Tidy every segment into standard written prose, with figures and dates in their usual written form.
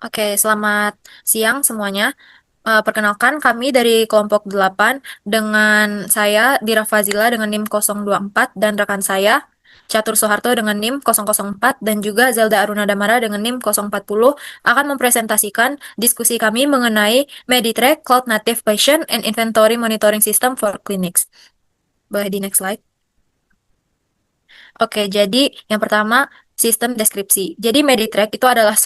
Oke, selamat siang semuanya. Perkenalkan kami dari kelompok 8 dengan saya Dira Fazila dengan NIM 024 dan rekan saya Catur Soeharto dengan NIM 004 dan juga Zelda Aruna Damara dengan NIM 040 akan mempresentasikan diskusi kami mengenai Meditrack Cloud Native Patient and Inventory Monitoring System for Clinics. Boleh di next slide. Oke, jadi yang pertama sistem deskripsi. Jadi Meditrack itu adalah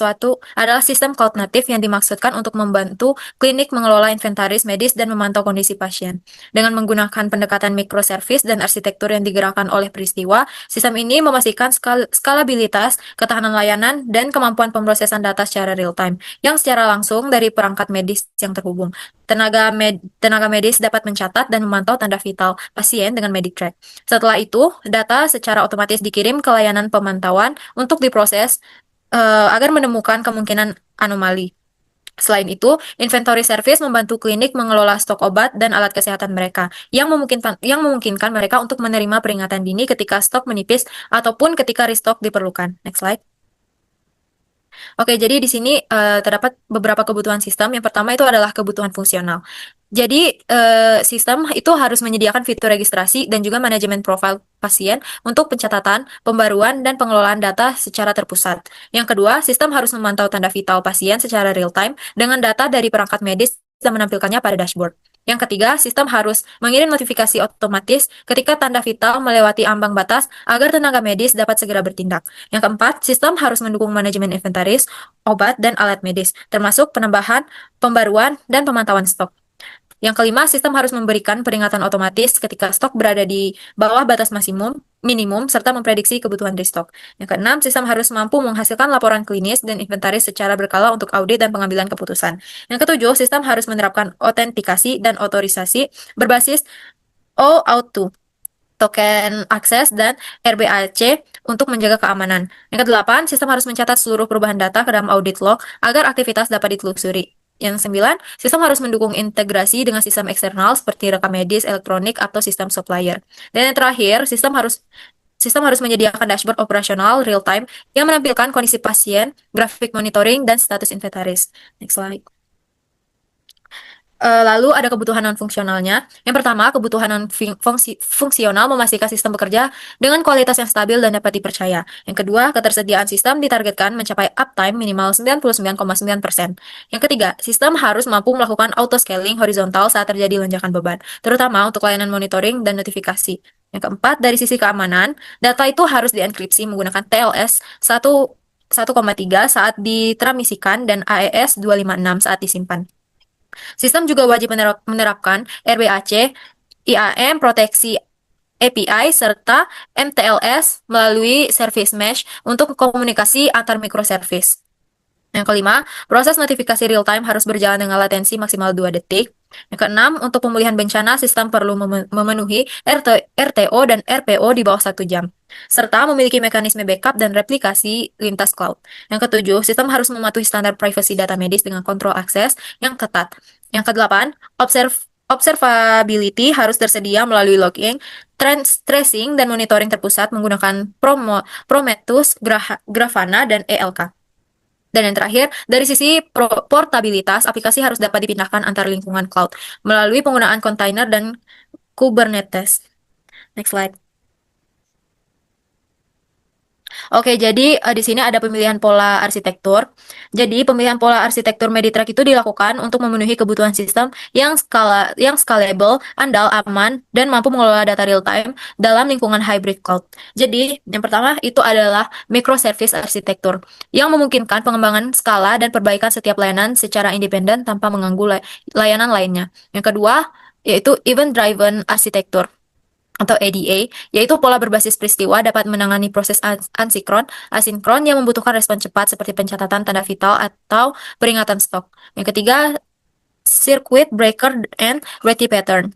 sistem cloud native yang dimaksudkan untuk membantu klinik mengelola inventaris medis dan memantau kondisi pasien. Dengan menggunakan pendekatan microservice dan arsitektur yang digerakkan oleh peristiwa, sistem ini memastikan skalabilitas, ketahanan layanan, dan kemampuan pemrosesan data secara real time yang secara langsung dari perangkat medis yang terhubung. Tenaga medis dapat mencatat dan memantau tanda vital pasien dengan Meditrack. Setelah itu, data secara otomatis dikirim ke layanan pemantauan untuk diproses agar menemukan kemungkinan anomali. Selain itu, inventory service membantu klinik mengelola stok obat dan alat kesehatan mereka, yang memungkinkan mereka untuk menerima peringatan dini ketika stok menipis ataupun ketika restock diperlukan. Next slide. Oke, jadi di sini terdapat beberapa kebutuhan sistem. Yang pertama itu adalah kebutuhan fungsional. Jadi, sistem itu harus menyediakan fitur registrasi dan juga manajemen profil pasien untuk pencatatan, pembaruan, dan pengelolaan data secara terpusat. Yang kedua, sistem harus memantau tanda vital pasien secara real-time dengan data dari perangkat medis dan menampilkannya pada dashboard. Yang ketiga, sistem harus mengirim notifikasi otomatis ketika tanda vital melewati ambang batas agar tenaga medis dapat segera bertindak. Yang keempat, sistem harus mendukung manajemen inventaris, obat, dan alat medis, termasuk penambahan, pembaruan, dan pemantauan stok. Yang kelima, sistem harus memberikan peringatan otomatis ketika stok berada di bawah batas minimum, serta memprediksi kebutuhan restock. Yang keenam, sistem harus mampu menghasilkan laporan klinis dan inventaris secara berkala untuk audit dan pengambilan keputusan. Yang ketujuh, sistem harus menerapkan autentikasi dan otorisasi berbasis OAuth2, token akses, dan RBAC untuk menjaga keamanan. Yang kedelapan, sistem harus mencatat seluruh perubahan data ke dalam audit log agar aktivitas dapat ditelusuri. Yang sembilan, sistem harus mendukung integrasi dengan sistem eksternal seperti rekam medis, elektronik, atau sistem supplier. Dan yang terakhir, sistem harus menyediakan dashboard operasional real-time yang menampilkan kondisi pasien, grafik monitoring, dan status inventaris. Next slide. Lalu ada kebutuhan non-fungsionalnya. Yang pertama, kebutuhan non-fungsional memastikan sistem bekerja dengan kualitas yang stabil dan dapat dipercaya. Yang kedua, ketersediaan sistem ditargetkan mencapai uptime minimal 99,9%. Yang ketiga, sistem harus mampu melakukan auto-scaling horizontal saat terjadi lonjakan beban, terutama untuk layanan monitoring dan notifikasi. Yang keempat, dari sisi keamanan, data itu harus dienkripsi menggunakan TLS 1,3 saat ditransmisikan dan AES 256 saat disimpan. Sistem juga wajib menerapkan RBAC, IAM, proteksi API, serta MTLS melalui service mesh untuk komunikasi antar microservice. Yang kelima, proses notifikasi real-time harus berjalan dengan latensi maksimal 2 detik. Yang keenam, untuk pemulihan bencana, sistem perlu memenuhi RTO dan RPO di bawah 1 jam, serta memiliki mekanisme backup dan replikasi lintas cloud. Yang ketujuh, sistem harus mematuhi standar privacy data medis dengan kontrol akses yang ketat. Yang kedelapan, observability harus tersedia melalui logging, tracing, dan monitoring terpusat menggunakan Prometheus, Grafana, dan ELK. Dan yang terakhir, dari sisi portabilitas, aplikasi harus dapat dipindahkan antar lingkungan cloud melalui penggunaan kontainer dan Kubernetes. Next slide. Oke, jadi di sini ada pemilihan pola arsitektur. Jadi pemilihan pola arsitektur Meditrack itu dilakukan untuk memenuhi kebutuhan sistem yang scalable, andal, aman, dan mampu mengelola data real time dalam lingkungan hybrid cloud. Jadi yang pertama itu adalah microservice arsitektur yang memungkinkan pengembangan skala dan perbaikan setiap layanan secara independen tanpa mengganggu layanan lainnya. Yang kedua yaitu event driven arsitektur atau EDA, yaitu pola berbasis peristiwa dapat menangani proses asinkron yang membutuhkan respon cepat seperti pencatatan tanda vital atau peringatan stok. Yang ketiga, circuit breaker and ready pattern,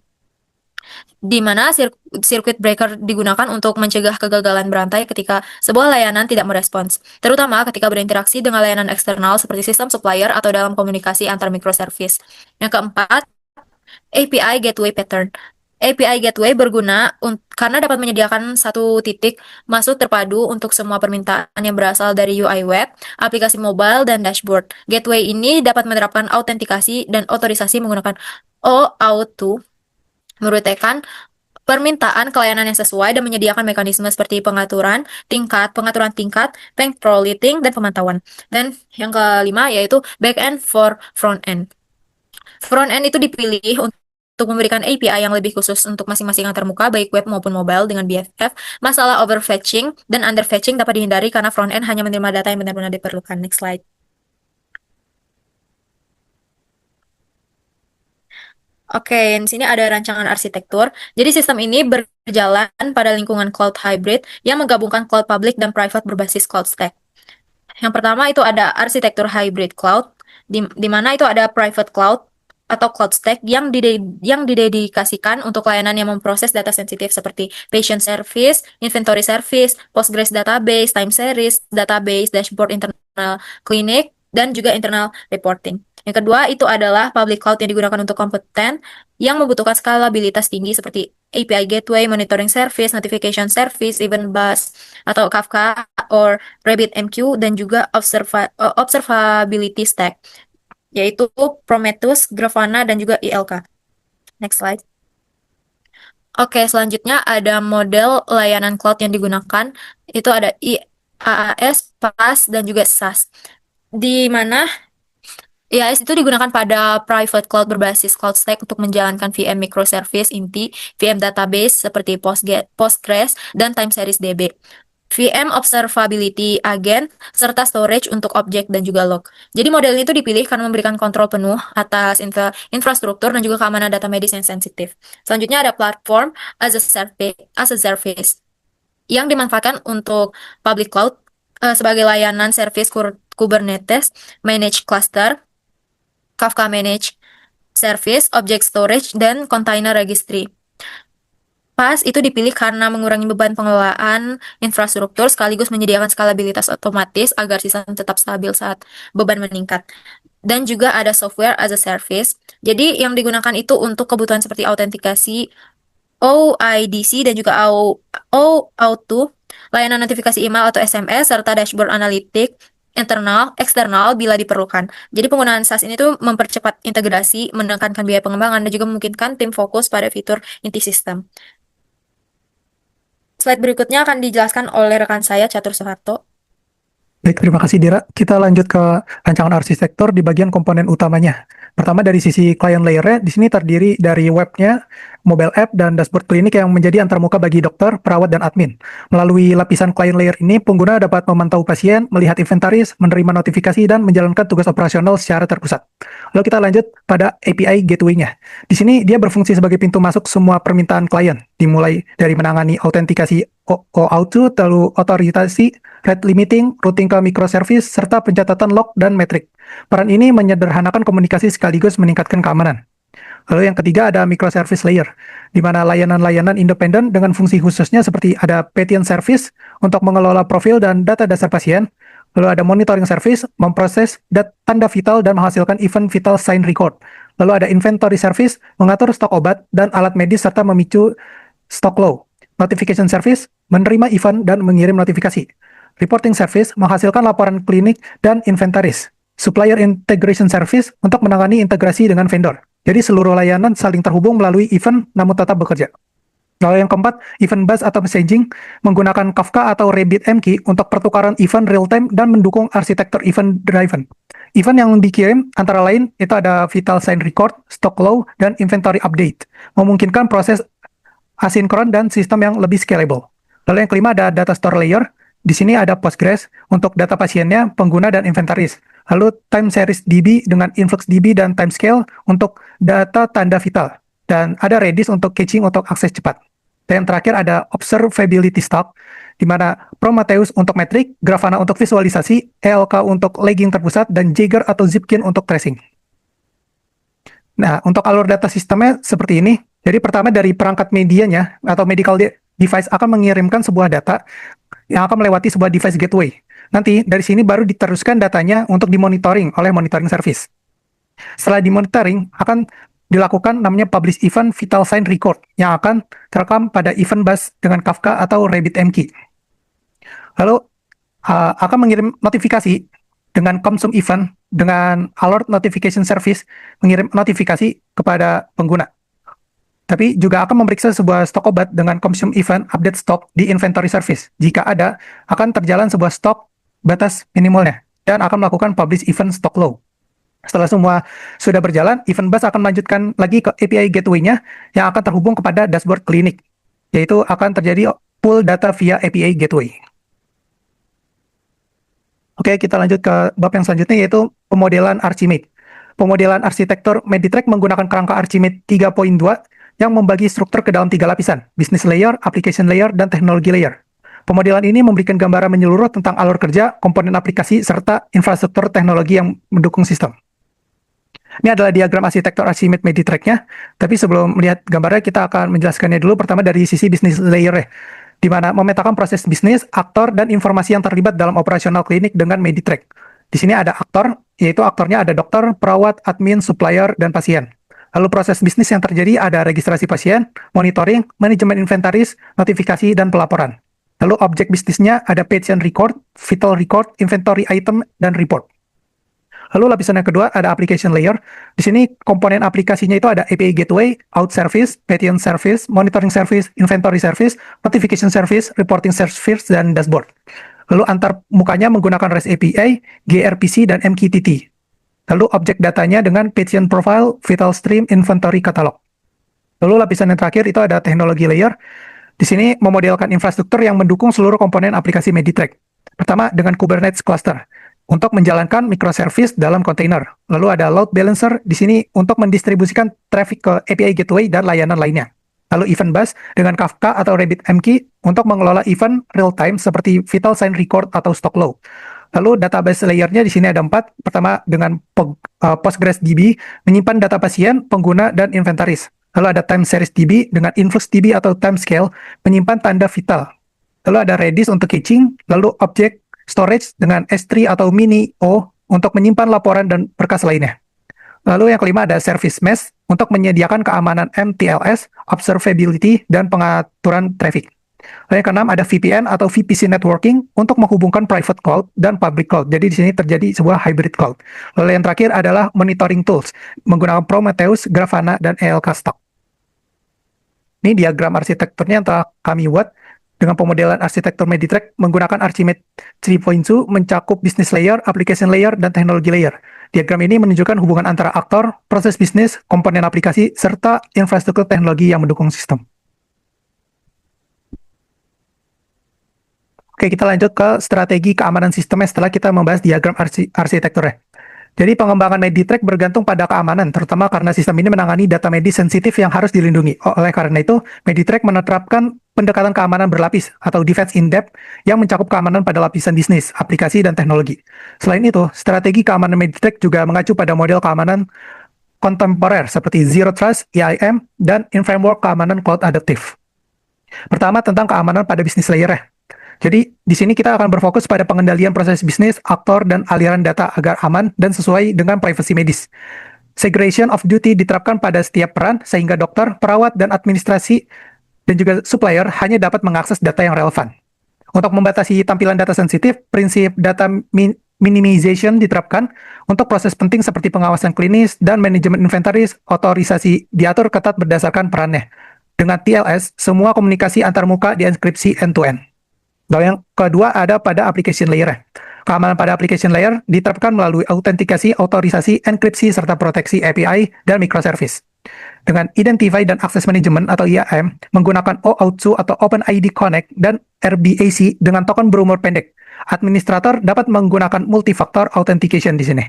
di mana circuit breaker digunakan untuk mencegah kegagalan berantai ketika sebuah layanan tidak merespons, terutama ketika berinteraksi dengan layanan eksternal seperti sistem supplier atau dalam komunikasi antar microservice. Yang keempat, API gateway pattern, API Gateway berguna karena dapat menyediakan satu titik masuk terpadu untuk semua permintaan yang berasal dari UI web, aplikasi mobile, dan dashboard. Gateway ini dapat menerapkan autentikasi dan otorisasi menggunakan OAuth 2, merutekan permintaan ke layanan yang sesuai dan menyediakan mekanisme seperti pengaturan tingkat, patrolling, dan pemantauan. Dan yang kelima yaitu backend for front-end. Front-end itu dipilih untuk memberikan API yang lebih khusus untuk masing-masing antarmuka, baik web maupun mobile dengan BFF. Masalah overfetching dan underfetching dapat dihindari karena front-end hanya menerima data yang benar-benar diperlukan. Next slide. Oke, di sini ada rancangan arsitektur. Jadi sistem ini berjalan pada lingkungan cloud hybrid yang menggabungkan cloud public dan private berbasis cloud stack. Yang pertama itu ada arsitektur hybrid cloud, di mana itu ada private cloud atau cloud stack yang didedikasikan untuk layanan yang memproses data sensitif seperti patient service, inventory service, Postgres database, time series database, dashboard internal clinic, dan juga internal reporting. Yang kedua itu adalah public cloud yang digunakan untuk kompeten yang membutuhkan skalabilitas tinggi seperti API gateway, monitoring service, notification service, event bus, atau Kafka or RabbitMQ, dan juga observability stack, yaitu Prometheus, Grafana, dan juga ILK. Next slide. Oke, selanjutnya ada model layanan cloud yang digunakan, itu ada IaaS, PaaS, dan juga SaaS. Di mana IaaS itu digunakan pada private cloud berbasis cloud stack untuk menjalankan VM microservice inti, VM database seperti Postgres, dan time series DB. VM observability agent, serta storage untuk objek dan juga log. Jadi model ini tuh dipilih karena memberikan kontrol penuh atas infrastruktur dan juga keamanan data medis yang sensitif. Selanjutnya ada platform as a service yang dimanfaatkan untuk public cloud sebagai layanan service Kubernetes, managed cluster, Kafka Managed Service, Object Storage, dan Container Registry. PaaS itu dipilih karena mengurangi beban pengelolaan infrastruktur sekaligus menyediakan skalabilitas otomatis agar sistem tetap stabil saat beban meningkat. Dan juga ada software as a service. Jadi yang digunakan itu untuk kebutuhan seperti autentikasi, OIDC, dan juga OAuth 2, layanan notifikasi email atau SMS, serta dashboard analitik internal, eksternal bila diperlukan. Jadi penggunaan SaaS ini tuh mempercepat integrasi, menekankan biaya pengembangan, dan juga memungkinkan tim fokus pada fitur inti sistem. Slide berikutnya akan dijelaskan oleh rekan saya, Catur Soeharto. Baik, terima kasih Dira. Kita lanjut ke rancangan arsitektur di bagian komponen utamanya. Pertama dari sisi client layer-nya, di sini terdiri dari webnya, mobile app, dan dashboard klinik yang menjadi antarmuka bagi dokter, perawat, dan admin. Melalui lapisan client layer ini, pengguna dapat memantau pasien, melihat inventaris, menerima notifikasi, dan menjalankan tugas operasional secara terpusat. Lalu kita lanjut pada API gateway-nya. Di sini dia berfungsi sebagai pintu masuk semua permintaan klien, dimulai dari menangani autentikasi OAuth 2, lalu otorisasi, rate limiting, routing ke microservice, serta pencatatan log dan metrik. Peran ini menyederhanakan komunikasi sekaligus meningkatkan keamanan. Lalu yang ketiga ada microservice layer, di mana layanan-layanan independen dengan fungsi khususnya seperti ada patient service untuk mengelola profil dan data dasar pasien, lalu ada monitoring service, memproses tanda vital dan menghasilkan event vital sign record, lalu ada inventory service, mengatur stok obat dan alat medis serta memicu stok low, notification service, menerima event dan mengirim notifikasi, reporting service, menghasilkan laporan klinik dan inventaris, supplier integration service untuk menangani integrasi dengan vendor. Jadi seluruh layanan saling terhubung melalui event namun tetap bekerja. Lalu yang keempat, event bus atau messaging menggunakan Kafka atau RabbitMQ untuk pertukaran event real-time dan mendukung arsitektur event driven. Event yang dikirim antara lain itu ada vital sign record, stock low, dan inventory update, memungkinkan proses asinkron dan sistem yang lebih scalable. Lalu yang kelima ada data store layer. Di sini ada Postgres untuk data pasiennya, pengguna, dan inventaris. Lalu time series DB dengan InfluxDB dan timescale untuk data tanda vital. Dan ada Redis untuk caching untuk akses cepat. Dan yang terakhir ada observability stock, di mana Prometheus untuk metrik, Grafana untuk visualisasi, ELK untuk logging terpusat, dan Jaeger atau Zipkin untuk tracing. Nah, untuk alur data sistemnya seperti ini. Jadi pertama dari perangkat medianya atau medical device akan mengirimkan sebuah data yang akan melewati sebuah device gateway. Nanti dari sini baru diteruskan datanya untuk dimonitoring oleh monitoring service. Setelah dimonitoring, akan dilakukan namanya publish event vital sign record yang akan terekam pada event bus dengan Kafka atau RabbitMQ. Lalu akan mengirim notifikasi dengan consume event dengan alert notification service mengirim notifikasi kepada pengguna. Tapi juga akan memeriksa sebuah stok obat dengan consume event update stock di inventory service. Jika ada, akan terjalan sebuah stok batas minimalnya dan akan melakukan publish event stock low. Setelah semua sudah berjalan, event bus akan melanjutkan lagi ke API gateway-nya yang akan terhubung kepada dashboard klinik, yaitu akan terjadi pull data via API gateway. Oke, kita lanjut ke bab yang selanjutnya, yaitu pemodelan Archimate. Pemodelan arsitektur Meditrack menggunakan kerangka Archimate 3.2 yang membagi struktur ke dalam 3 lapisan, business layer, application layer, dan teknologi layer. Pemodelan ini memberikan gambaran menyeluruh tentang alur kerja, komponen aplikasi, serta infrastruktur teknologi yang mendukung sistem. Ini adalah diagram arsitektur Archimate Meditrack-nya, tapi sebelum melihat gambarnya, kita akan menjelaskannya dulu pertama dari sisi business layer-nya, di mana memetakan proses bisnis, aktor, dan informasi yang terlibat dalam operasional klinik dengan Meditrack. Di sini ada aktor, yaitu aktornya ada dokter, perawat, admin, supplier, dan pasien. Lalu proses bisnis yang terjadi ada registrasi pasien, monitoring, manajemen inventaris, notifikasi, dan pelaporan. Lalu objek bisnisnya ada patient record, vital record, inventory item, dan report. Lalu lapisan yang kedua ada application layer. Di sini komponen aplikasinya itu ada API gateway, out service, patient service, monitoring service, inventory service, notification service, reporting service, dan dashboard. Lalu antar mukanya menggunakan REST API, gRPC, dan MQTT. Lalu objek datanya dengan patient profile, vital stream, inventory catalog. Lalu lapisan yang terakhir itu ada teknologi layer. Di sini memodelkan infrastruktur yang mendukung seluruh komponen aplikasi Meditrack. Pertama dengan Kubernetes cluster untuk menjalankan microservice dalam kontainer. Lalu ada load balancer di sini untuk mendistribusikan traffic ke API gateway dan layanan lainnya. Lalu event bus dengan Kafka atau RabbitMQ untuk mengelola event real time seperti vital sign record atau stock low. Lalu database layer-nya di sini ada 4. Pertama dengan PostgreSDB menyimpan data pasien, pengguna, dan inventaris. Lalu ada time series DB dengan InfluxDB atau timescale menyimpan tanda vital. Lalu ada Redis untuk caching, lalu objek storage dengan S3 atau mini O untuk menyimpan laporan dan berkas lainnya. Lalu yang kelima ada service mesh untuk menyediakan keamanan MTLS, observability, dan pengaturan traffic. Lalu yang keenam ada VPN atau VPC networking untuk menghubungkan private cloud dan public cloud. Jadi di sini terjadi sebuah hybrid cloud. Lalu yang terakhir adalah monitoring tools menggunakan Prometheus, Grafana, dan ELK Stack. Ini diagram arsitekturnya yang telah kami buat. Dengan pemodelan arsitektur Meditrack menggunakan Archimate 3.2 mencakup business layer, application layer, dan teknologi layer. Diagram ini menunjukkan hubungan antara aktor, proses bisnis, komponen aplikasi, serta infrastruktur teknologi yang mendukung sistem. Oke, kita lanjut ke strategi keamanan sistemnya setelah kita membahas diagram arsitekturnya. Jadi pengembangan Meditrack bergantung pada keamanan, terutama karena sistem ini menangani data medis sensitif yang harus dilindungi. Oleh karena itu, Meditrack menerapkan pendekatan keamanan berlapis atau defense in depth yang mencakup keamanan pada lapisan bisnis, aplikasi, dan teknologi. Selain itu, strategi keamanan Meditrack juga mengacu pada model keamanan kontemporer seperti Zero Trust, EIM, dan framework keamanan cloud adaptive. Pertama, tentang keamanan pada bisnis layer-nya. Jadi, di sini kita akan berfokus pada pengendalian proses bisnis, aktor, dan aliran data agar aman dan sesuai dengan privasi medis. Segregation of duty diterapkan pada setiap peran, sehingga dokter, perawat, dan administrasi, dan juga supplier hanya dapat mengakses data yang relevan. Untuk membatasi tampilan data sensitif, prinsip data minimization diterapkan untuk proses penting seperti pengawasan klinis dan manajemen inventaris, otorisasi diatur ketat berdasarkan perannya. Dengan TLS, semua komunikasi antarmuka dienkripsi end-to-end. Lalu yang kedua ada pada application layer. Keamanan pada application layer diterapkan melalui autentikasi, otorisasi, enkripsi, serta proteksi API dan microservice. Dengan Identify dan Access Management atau IAM, menggunakan OAuth2 atau OpenID Connect dan RBAC dengan token berumur pendek. Administrator dapat menggunakan multifactor authentication di sini.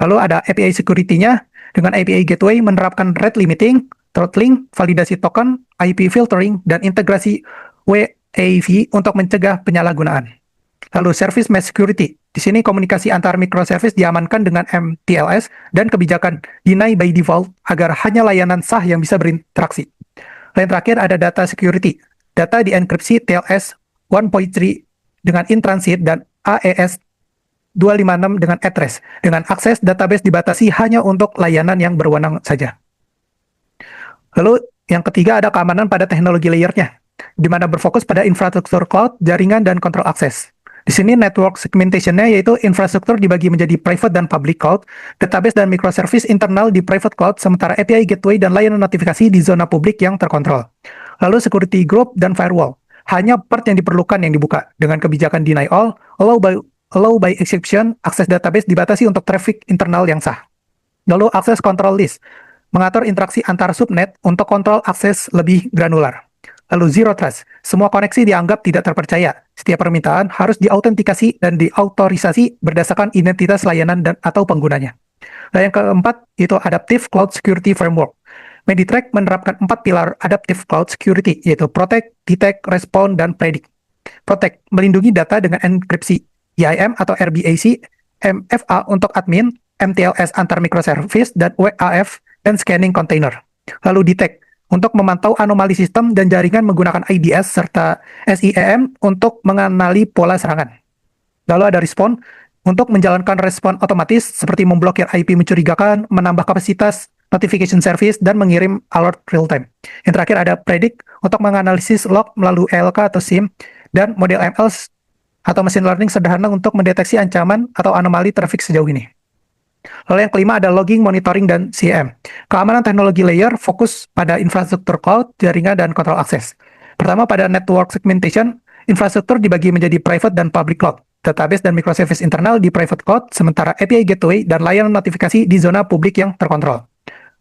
Lalu ada API security-nya dengan API Gateway menerapkan rate limiting, throttling, validasi token, IP filtering, dan integrasi WAV untuk mencegah penyalahgunaan. Lalu Service Mesh Security. Di sini komunikasi antar microservice diamankan dengan MTLS dan kebijakan Deny by Default agar hanya layanan sah yang bisa berinteraksi. Lalu yang terakhir ada Data Security. Data dienkripsi TLS 1.3 dengan in-transit dan AES 256 dengan address. Dengan akses database dibatasi hanya untuk layanan yang berwenang saja. Lalu yang ketiga ada keamanan pada teknologi layernya, di mana berfokus pada infrastruktur cloud, jaringan, dan kontrol akses. Di sini network segmentation-nya yaitu infrastruktur dibagi menjadi private dan public cloud, database dan microservice internal di private cloud, sementara API gateway dan layanan notifikasi di zona publik yang terkontrol. Lalu security group dan firewall. Hanya part yang diperlukan yang dibuka. Dengan kebijakan deny all, allow by exception, akses database dibatasi untuk traffic internal yang sah. Lalu akses control list, mengatur interaksi antar subnet untuk kontrol akses lebih granular. Lalu zero trust, semua koneksi dianggap tidak terpercaya. Setiap permintaan harus diautentikasi dan diautorisasi berdasarkan identitas layanan dan atau penggunanya. Nah, yang keempat itu Adaptive Cloud Security Framework. Meditrack menerapkan 4 pilar Adaptive Cloud Security, yaitu Protect, Detect, Respond, dan Predict. Protect, melindungi data dengan enkripsi, IAM atau RBAC, MFA untuk admin, MTLS antar microservice, dan WAF, dan scanning container. Lalu Detect, untuk memantau anomali sistem dan jaringan menggunakan IDS serta SIEM untuk mengenali pola serangan. Lalu ada Respond, untuk menjalankan respon otomatis seperti memblokir IP mencurigakan, menambah kapasitas notification service, dan mengirim alert real time. Yang terakhir ada Predict, untuk menganalisis log melalui ELK atau SIEM, dan model ML atau machine learning sederhana untuk mendeteksi ancaman atau anomali traffic sejauh ini. Lalu yang kelima ada logging, monitoring, dan CM. Keamanan teknologi layer fokus pada infrastruktur cloud, jaringan, dan kontrol akses. Pertama pada network segmentation, infrastruktur dibagi menjadi private dan public cloud. Database dan microservice internal di private cloud, sementara API gateway dan layanan notifikasi di zona publik yang terkontrol.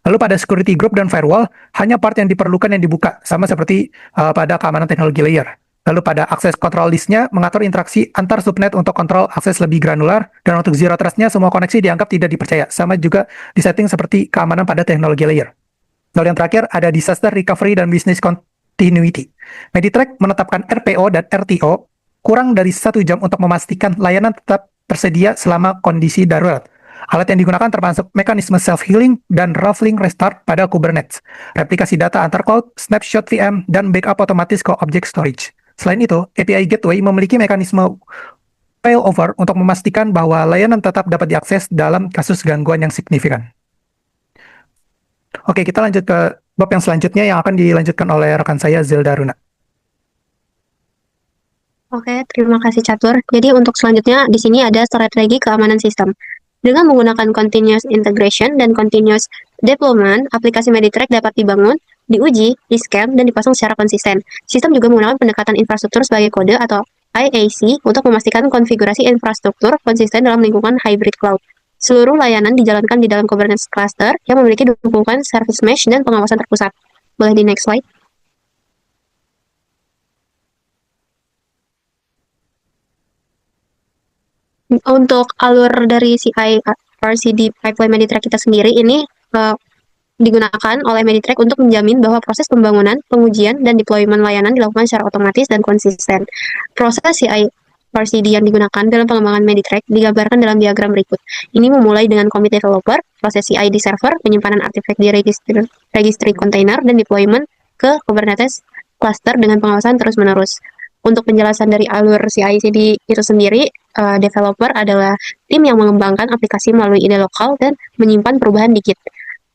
Lalu pada security group dan firewall, hanya part yang diperlukan yang dibuka, sama seperti pada keamanan teknologi layer. Lalu pada akses control list-nya, mengatur interaksi antar subnet untuk kontrol akses lebih granular, dan untuk zero trust-nya, semua koneksi dianggap tidak dipercaya. Sama juga disetting seperti keamanan pada teknologi layer. Lalu yang terakhir, ada disaster recovery dan business continuity. Meditrack menetapkan RPO dan RTO kurang dari 1 jam untuk memastikan layanan tetap tersedia selama kondisi darurat. Alat yang digunakan termasuk mekanisme self-healing dan ruffling restart pada Kubernetes, replikasi data antar cloud, snapshot VM, dan backup otomatis ke object storage. Selain itu, API Gateway memiliki mekanisme failover untuk memastikan bahwa layanan tetap dapat diakses dalam kasus gangguan yang signifikan. Oke, kita lanjut ke bab yang selanjutnya yang akan dilanjutkan oleh rekan saya, Zelda Runa. Oke, terima kasih Catur. Jadi untuk selanjutnya di sini ada strategi keamanan sistem. Dengan menggunakan continuous integration dan continuous deployment, aplikasi Meditrack dapat dibangun, diuji, di-scan, dan dipasang secara konsisten. Sistem juga menggunakan pendekatan infrastruktur sebagai kode atau IAC untuk memastikan konfigurasi infrastruktur konsisten dalam lingkungan hybrid cloud. Seluruh layanan dijalankan di dalam Kubernetes cluster yang memiliki dukungan service mesh dan pengawasan terpusat. Boleh di next slide. Untuk alur dari CI RCD pipeline Meditrack kita sendiri ini digunakan oleh Meditrack untuk menjamin bahwa proses pembangunan, pengujian, dan deployment layanan dilakukan secara otomatis dan konsisten. Proses CI RCD yang digunakan dalam pengembangan Meditrack digambarkan dalam diagram berikut. Ini memulai dengan commit developer, proses CI di server, penyimpanan artifact di registry container, dan deployment ke Kubernetes cluster dengan pengawasan terus-menerus. Untuk penjelasan dari alur CI/CD itu sendiri, developer adalah tim yang mengembangkan aplikasi melalui ide lokal dan menyimpan perubahan di Git.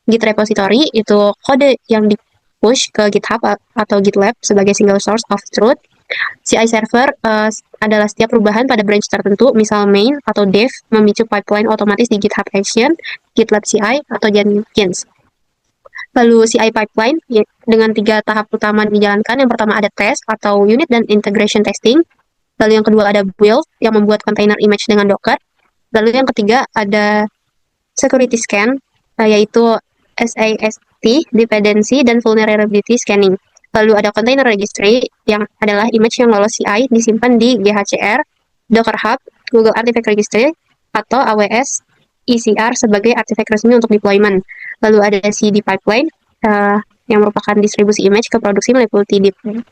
Git repository itu kode yang di-push ke GitHub atau GitLab sebagai single source of truth. CI server adalah setiap perubahan pada branch tertentu, misal main atau dev, memicu pipeline otomatis di GitHub Action, GitLab CI, atau Jenkins. Lalu CI pipeline dengan 3 tahap utama dijalankan. Yang pertama ada test atau unit dan integration testing. Lalu yang kedua ada build yang membuat container image dengan Docker. Lalu yang ketiga ada security scan, yaitu SAST, dependency, dan vulnerability scanning. Lalu ada container registry yang adalah image yang lolos CI disimpan di GHCR, Docker Hub, Google Artifact Registry, atau AWS ECR sebagai artifact resmi untuk deployment. Lalu ada CD pipeline yang merupakan distribusi image ke produksi meliputi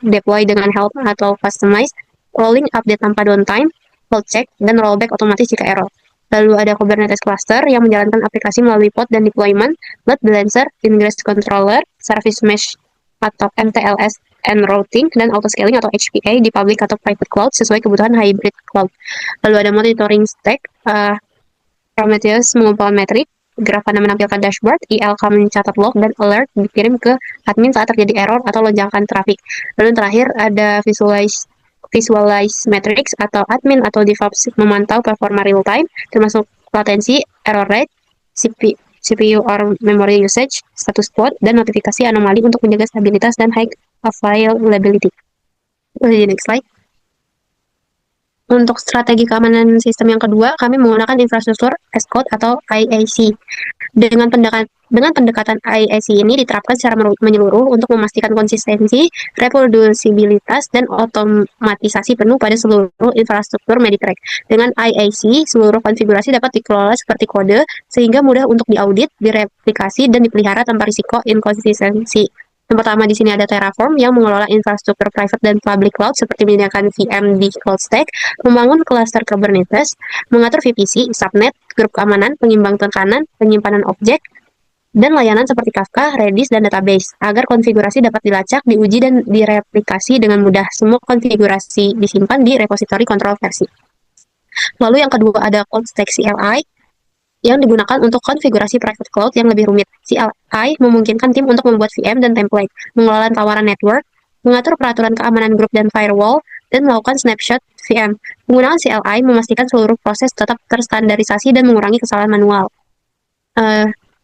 deploy dengan help atau customize, rolling update tanpa downtime, health check, dan rollback otomatis jika error. Lalu ada Kubernetes cluster yang menjalankan aplikasi melalui pod dan deployment, load balancer, ingress controller, service mesh atau MTLS and routing, dan auto scaling atau HPA di public atau private cloud sesuai kebutuhan hybrid cloud. Lalu ada monitoring stack, Prometheus mengumpulkan metrik, Grafana menampilkan dashboard, ILK mencatat log, dan alert dikirim ke admin saat terjadi error atau lonjakan traffic. Lalu terakhir ada visualize metrics atau admin atau DevOps memantau performa real time, termasuk latensi, error rate, CPU or memory usage, status code, dan notifikasi anomali untuk menjaga stabilitas dan high availability. Next slide. Untuk strategi keamanan sistem yang kedua, kami menggunakan infrastruktur as code atau IAC. Dengan pendekatan IAC ini diterapkan secara menyeluruh untuk memastikan konsistensi, reproducibilitas, dan otomatisasi penuh pada seluruh infrastruktur Meditrack. Dengan IAC, seluruh konfigurasi dapat dikelola seperti kode, sehingga mudah untuk diaudit, direplikasi, dan dipelihara tanpa risiko inkonsistensi. Yang pertama di sini ada Terraform yang mengelola infrastruktur private dan public cloud seperti menyediakan VM di cloud stack, membangun cluster Kubernetes, mengatur VPC, subnet, grup keamanan, pengimbang tekanan, penyimpanan objek, dan layanan seperti Kafka, Redis, dan database, agar konfigurasi dapat dilacak, diuji, dan direplikasi dengan mudah. Semua konfigurasi disimpan di repository kontrol versi. Lalu yang kedua ada Cloud Stack CLI, yang digunakan untuk konfigurasi private cloud yang lebih rumit. CLI memungkinkan tim untuk membuat VM dan template, mengelola tawaran network, mengatur peraturan keamanan grup dan firewall, dan melakukan snapshot VM. Penggunaan CLI memastikan seluruh proses tetap terstandarisasi dan mengurangi kesalahan manual.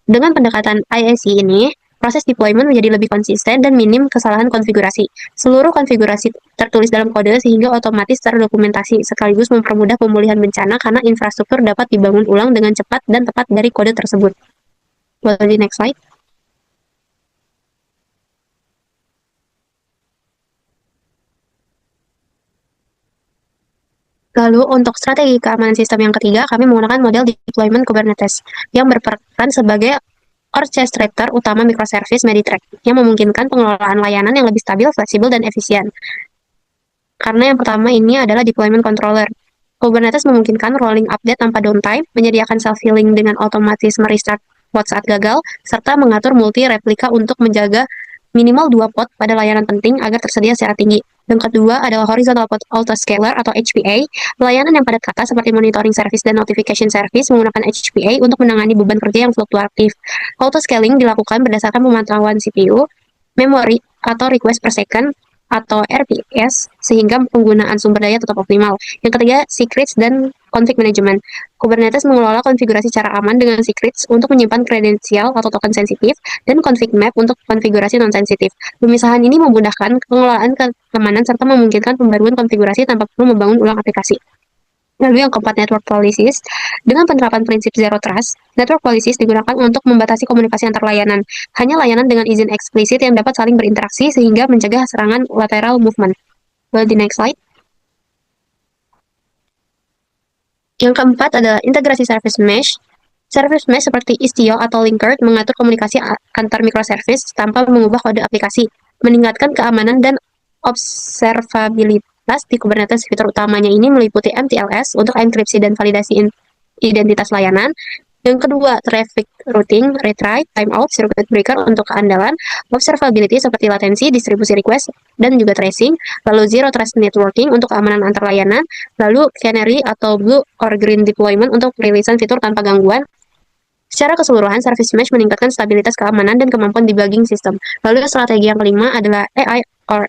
Dengan pendekatan IAC ini, proses deployment menjadi lebih konsisten dan minim kesalahan konfigurasi. Seluruh konfigurasi tertulis dalam kode sehingga otomatis terdokumentasi, sekaligus mempermudah pemulihan bencana karena infrastruktur dapat dibangun ulang dengan cepat dan tepat dari kode tersebut. Boleh next slide. Lalu untuk strategi keamanan sistem yang ketiga, kami menggunakan model deployment Kubernetes yang berperan sebagai orchestrator utama microservice Meditrack yang memungkinkan pengelolaan layanan yang lebih stabil, fleksibel, dan efisien. Karena yang pertama ini adalah deployment controller. Kubernetes memungkinkan rolling update tanpa downtime, menyediakan self-healing dengan otomatis merestart pod saat gagal, serta mengatur multi-replika untuk menjaga minimal 2 pod pada layanan penting agar tersedia secara tinggi. Yang kedua adalah Horizontal Pod Autoscaler atau HPA, layanan yang padat kata seperti monitoring service dan notification service menggunakan HPA untuk menangani beban kerja yang fluktuatif. Autoscaling dilakukan berdasarkan pemantauan CPU, memori, atau request per second, atau RPS, sehingga penggunaan sumber daya tetap optimal. Yang ketiga, secrets dan config management. Kubernetes mengelola konfigurasi secara aman dengan secrets untuk menyimpan kredensial atau token sensitif, dan config map untuk konfigurasi non-sensitif. Pemisahan ini memudahkan pengelolaan keamanan serta memungkinkan pembaruan konfigurasi tanpa perlu membangun ulang aplikasi. Lalu yang keempat, network policies. Dengan penerapan prinsip Zero Trust, network policies digunakan untuk membatasi komunikasi antar layanan. Hanya layanan dengan izin eksplisit yang dapat saling berinteraksi sehingga mencegah serangan lateral movement. Well, di next slide. Yang keempat adalah integrasi service mesh. Service mesh seperti Istio atau Linkerd mengatur komunikasi antar microservice tanpa mengubah kode aplikasi, meningkatkan keamanan dan observability di Kubernetes. Fitur utamanya ini meliputi MTLS untuk enkripsi dan validasi identitas layanan. Yang kedua, traffic routing, retry, timeout, circuit breaker untuk keandalan, observability seperti latensi, distribusi request, dan juga tracing. Lalu zero trust networking untuk keamanan antar layanan. Lalu canary atau blue or green deployment untuk rilisan fitur tanpa gangguan. Secara keseluruhan, service mesh meningkatkan stabilitas keamanan dan kemampuan debugging sistem. Lalu strategi yang kelima adalah AI or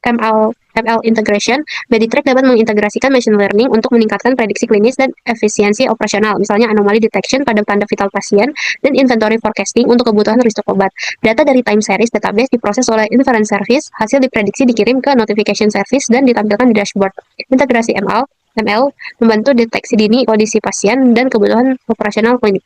ML integration. Meditrack dapat mengintegrasikan machine learning untuk meningkatkan prediksi klinis dan efisiensi operasional, misalnya anomali detection pada tanda vital pasien dan inventory forecasting untuk kebutuhan restock obat. Data dari time series database diproses oleh inference service, hasil diprediksi dikirim ke notification service dan ditampilkan di dashboard. Integrasi ML membantu deteksi dini kondisi pasien dan kebutuhan operasional klinik.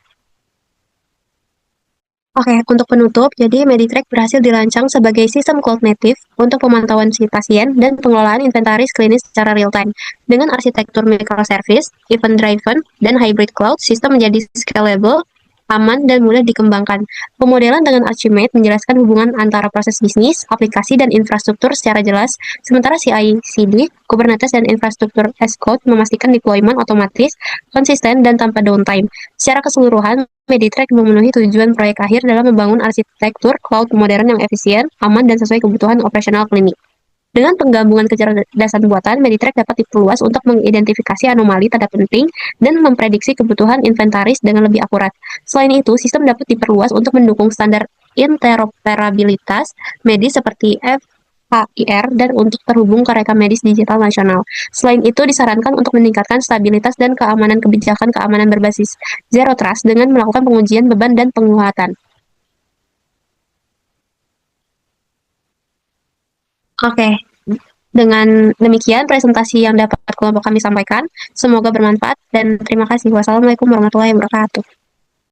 Oke, untuk penutup, jadi Meditrack berhasil dirancang sebagai sistem cloud native untuk pemantauan si pasien dan pengelolaan inventaris klinis secara real-time. Dengan arsitektur microservice, event-driven, dan hybrid cloud, sistem menjadi scalable, aman, dan mudah dikembangkan. Pemodelan dengan Archimate menjelaskan hubungan antara proses bisnis, aplikasi, dan infrastruktur secara jelas, sementara CI/CD, Kubernetes, dan infrastruktur as code memastikan deployment otomatis, konsisten, dan tanpa downtime. Secara keseluruhan, Meditrack memenuhi tujuan proyek akhir dalam membangun arsitektur cloud modern yang efisien, aman, dan sesuai kebutuhan operasional klinik. Dengan penggabungan kecerdasan buatan, Meditrack dapat diperluas untuk mengidentifikasi anomali tanda penting dan memprediksi kebutuhan inventaris dengan lebih akurat. Selain itu, sistem dapat diperluas untuk mendukung standar interoperabilitas medis seperti FHIR dan untuk terhubung ke rekam medis digital nasional. Selain itu, disarankan untuk meningkatkan stabilitas dan keamanan kebijakan keamanan berbasis Zero Trust dengan melakukan pengujian beban dan penguatan. Oke, dengan demikian presentasi yang dapat kelompok kami sampaikan. Semoga bermanfaat dan terima kasih. Wassalamualaikum warahmatullahi wabarakatuh.